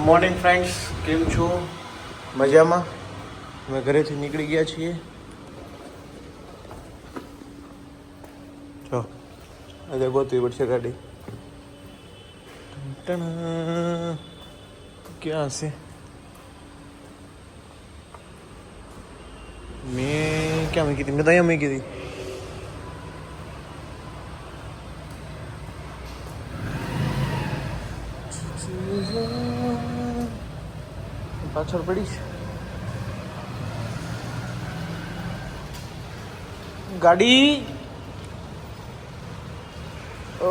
Morning friends, કેમ છો? મજામાં? અમે ઘરેથી નીકળી ગયા છીએ. જો આજે ગોતવી પડશે ગાડી. ક્યાં હશે? મેં ક્યાં મૂકી હતી? મેં તો અહીંયા મૂકી હતી. પાછળ પડીશ. ગાડી,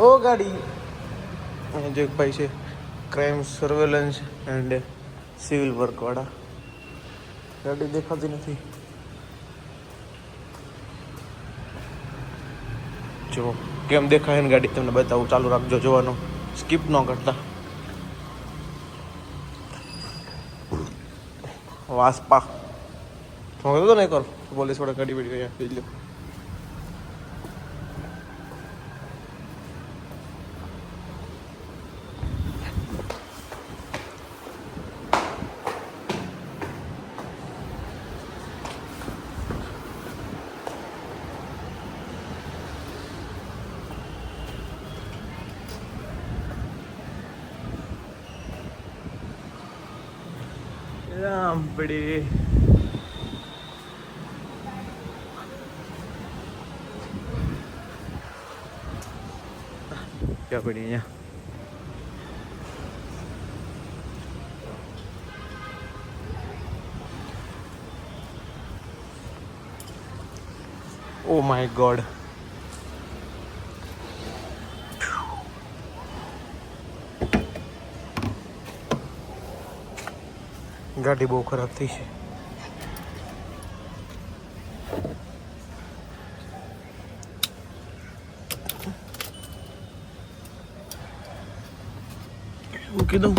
ઓ ગાડી. અહીંયા જો એક ભાઈ છે, ક્રાઇમ સર્વેલન્સ એન્ડ સિવિલ વર્કવાળા. ગાડી દેખાતી નથી. જો કેમ દેખાય ને ગાડી તમને બતાવું. ચાલુ રાખજો જોવાનું, સ્કીપ ન કરતા. વાસ્પા હું કહેતો ને એકવાર પોલીસ વાળા ગાડી પડી ગયા જોઈ લો. રામ પડી ક્યાં પડી અહીંયા? ઓ માય ગોડ, ગાડી બહુ ખરાબ થઈ છે. મૂકી દઉં.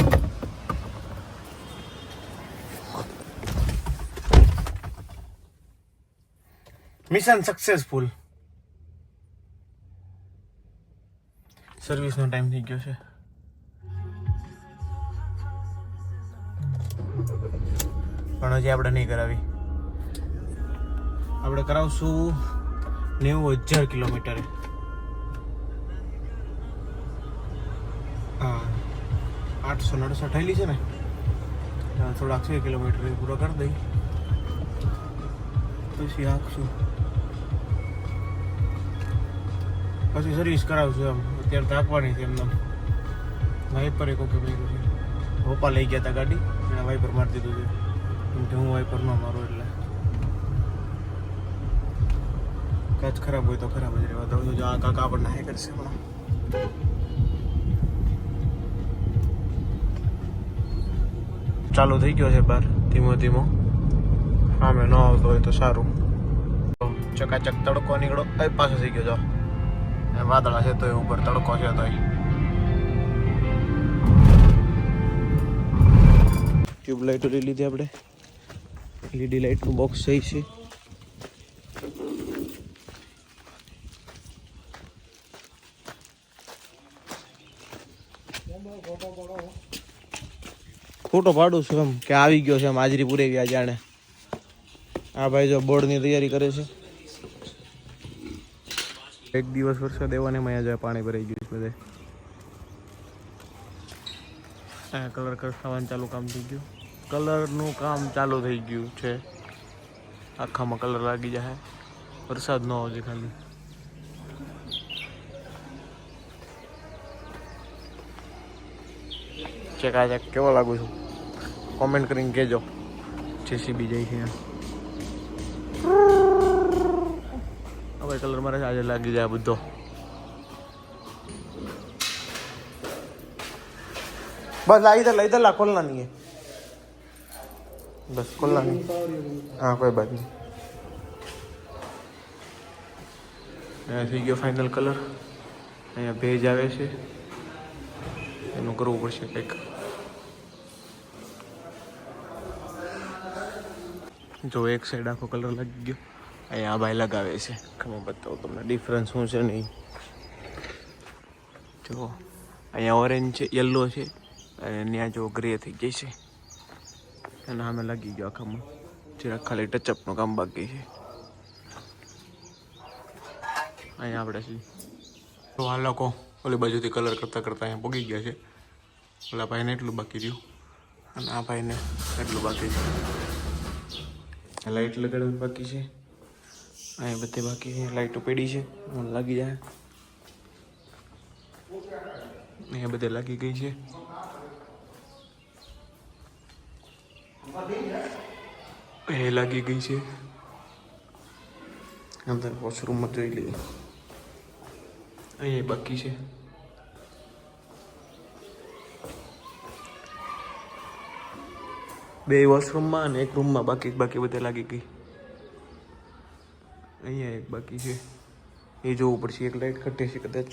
Mission successful. સર્વિસનો ટાઈમ થઈ ગયો છે. પણ હજી આપણે નહીં કરાવી. આપણે કરાવશું 90,000 કિલોમીટરે. હા, 869 થયેલી છે ને, થોડાક 6 કિલોમીટર પૂરો કરી દઈ પછી આખશું. પછી સર્વિસ કરાવશું. એમ અત્યારે તો આંકવાની છે. એમને વાઇપર એક ઓકે ભાઈ છે. પપ્પા લઈ ગયા હતા ગાડી, એણે વાઇપર મારી દીધું છે. કેમ કે હું વાઇપર ન મારું એટલે કાચ ખરાબ હોય તો ખરાબ જ રહેવા દઉં. જો આ કાકા આપણને હાઈ કરશે. પણ ચાલુ થઈ ગયો છે બહાર ધીમો ધીમો. સામે ન આવતો હોય તો સારું. ચકાચક તડકો નીકળો. પાછો થઈ ગયો. જો વાદળા છે તો એ ઉપર તડકો છે તો ટ્યુબલાઇટો લઈ લીધી આપણે. LED લાઇટનું બોક્સ સહી છે. ફોટો પાડું છું એમ કે આવી ગયો છે. એમ હાજરી પૂરી ગયા જાણે. આ ભાઈ જો બોર્ડની તૈયારી કરે છે. એક દિવસ વરસાદ એવા ને અહીંયા જાય પાણી ભરાઈ ગયું છે બધે. અહીંયા કલર કરવાનું ચાલુ કામ થઈ ગયું. કલરનું કામ ચાલુ થઈ ગયું છે. આખામાં કલર લાગી જાય. વરસાદ ન આવજે ખાલી. ચેક કેવો લાગુ છું કોમેન્ટ કરીને કહેજો. JCB જાય છે હવે કલર મારે આજે લાગી જાય બધો. बस ला इधर ला खोलना नहीं है. बस खोलना नहीं. हाँ कोई बात नहीं. થઈ ગયો ફાઇનલ કલર. અહીંયા ભેજ આવે છે, એનું કરવું પડશે કંઈક. જો એક સાઈડ આખો કલર લાગી ગયો. અહીંયા આ ભાઈ લગાવે છે. ખબર બતાવો તમને ડિફરન્સ શું છે નહીં. જો અહીંયા ઓરેન્જ છે, યલો છે ત્યાં જો ગ્રે થઈ ગઈ છે અને અમે લાગી ગયો આખામાં જરાક ખાલી ટચઅપનું કામ બાકી છે. અહીંયા આપણે છીએ તો આ લોકો ઓલી બાજુથી કલર કરતાં કરતાં અહીંયા પગી ગયા છે. ઓલા ભાઈને એટલું બાકી રહ્યું અને આ ભાઈને એટલું બાકી છે. લાઇટ લગાડવાની બાકી છે. અહીંયા બધે બાકી છે. લાઇટો પડી છે લાગી જાય. અહીંયા બધે લાગી ગઈ છે. એ લાગી ગઈ છે. અંદર વોશરૂમમાં જોઈ લઈએ. અહીંયા બાકી છે. બે વોશરૂમમાં અને એક રૂમમાં બાકી બધે લાગી ગઈ. અહીંયા એક બાકી છે એ જોવું પડશે. એક લાઇટ ઘટે છે કદાચ.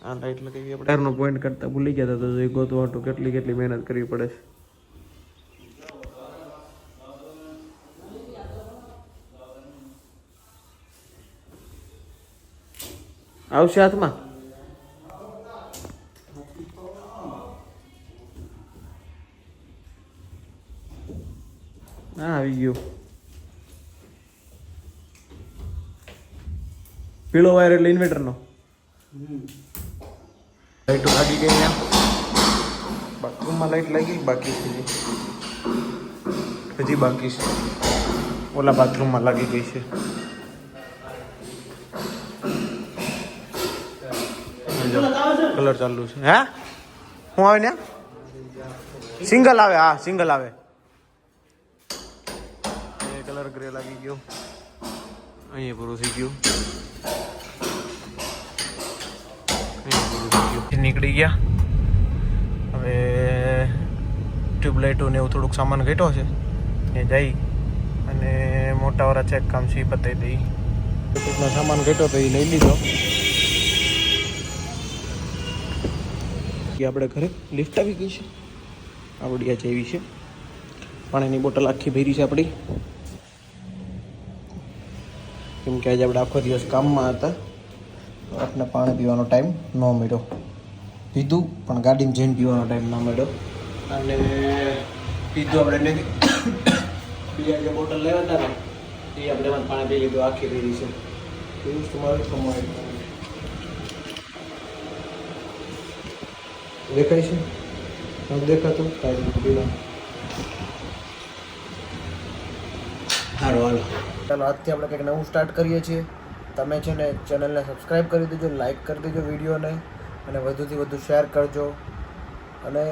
આ લાઇટ લગાવી આપણે ટાયરનો પોઈન્ટ કરતા ભૂલી ગયા હતા તો એ ગોતવા તો કેટલી મહેનત કરવી પડે છે. આવશે હાથમાં. હા આવી ગયો. પીળો વાયર એટલે ઇન્વર્ટરનો. લાઈટો લાગી ગઈ અહીંયા. બાથરૂમમાં લાઈટ લાગી બાકી છે હજી બાકી છે. ઓલા બાથરૂમમાં લાગી ગઈ છે. કલર ચાલુ છે. હે હું આવે ને સિંગલ આવે. હા સિંગલ આવે. કલર ગ્રે લાગી ગયો. અહીંયા પૂરું થઈ ગયું. નીકળી ગયા. હવે ટ્યુબલાઇટો ને એવું થોડુંક સામાન ઘટ્યો છે એ જઈ અને મોટાવાળા ચેક કામ છે એ બતાવી દઈ. કેટલો સામાન ઘટ્યો તો એ લઈ લીધો. આપણે ઘરે લિફ્ટ આવી ગઈ છે. આપણી આ જેવી છે. પાણીની બોટલ આખી ભરી છે આપણી. કેમ કે આજે આપણે આખો દિવસ કામમાં હતા. આપણે પાણી પીવાનો ટાઈમ ન મળ્યો. પીધું પણ ગાડીમાં જઈને પીવાનો ટાઈમ ના મળ્યો. અને પીધું આપણે બીજા જે બોટલ લેવા હતા ને એ આપણે એમાં પાણી પી લીધું. આખી ભરી છે. એવું તમારું કમાય દેખાય છે. નથી દેખાતું કાંઈ પીવા. સારું હાલો ચાલો આજથી આપણે કંઈક નવું સ્ટાર્ટ કરીએ છીએ. તમે છે ને ચેનલને સબસ્ક્રાઈબ કરી દેજો, લાઈક કરી દેજો વિડીયોને અને વધુથી વધુ શેર કરજો. અને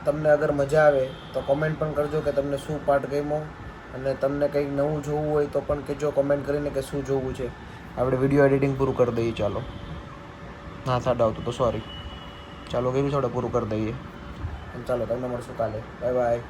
તમને અગર મજા આવે તો કોમેન્ટ પણ કરજો કે તમને શું પાર્ટ ગમ્યો અને તમને કંઈક નવું જોવું હોય તો પણ કહેજો કોમેન્ટ કરીને કે શું જોવું છે. આપણે વિડીયો એડિટિંગ પૂરું કરી દઈએ. ચાલો ના સાડા આવતું તો સોરી. ચાલો કેવી થોડે પૂરું કરી દઈએ. ચાલો તમને મળશું કાલે. Bye bye.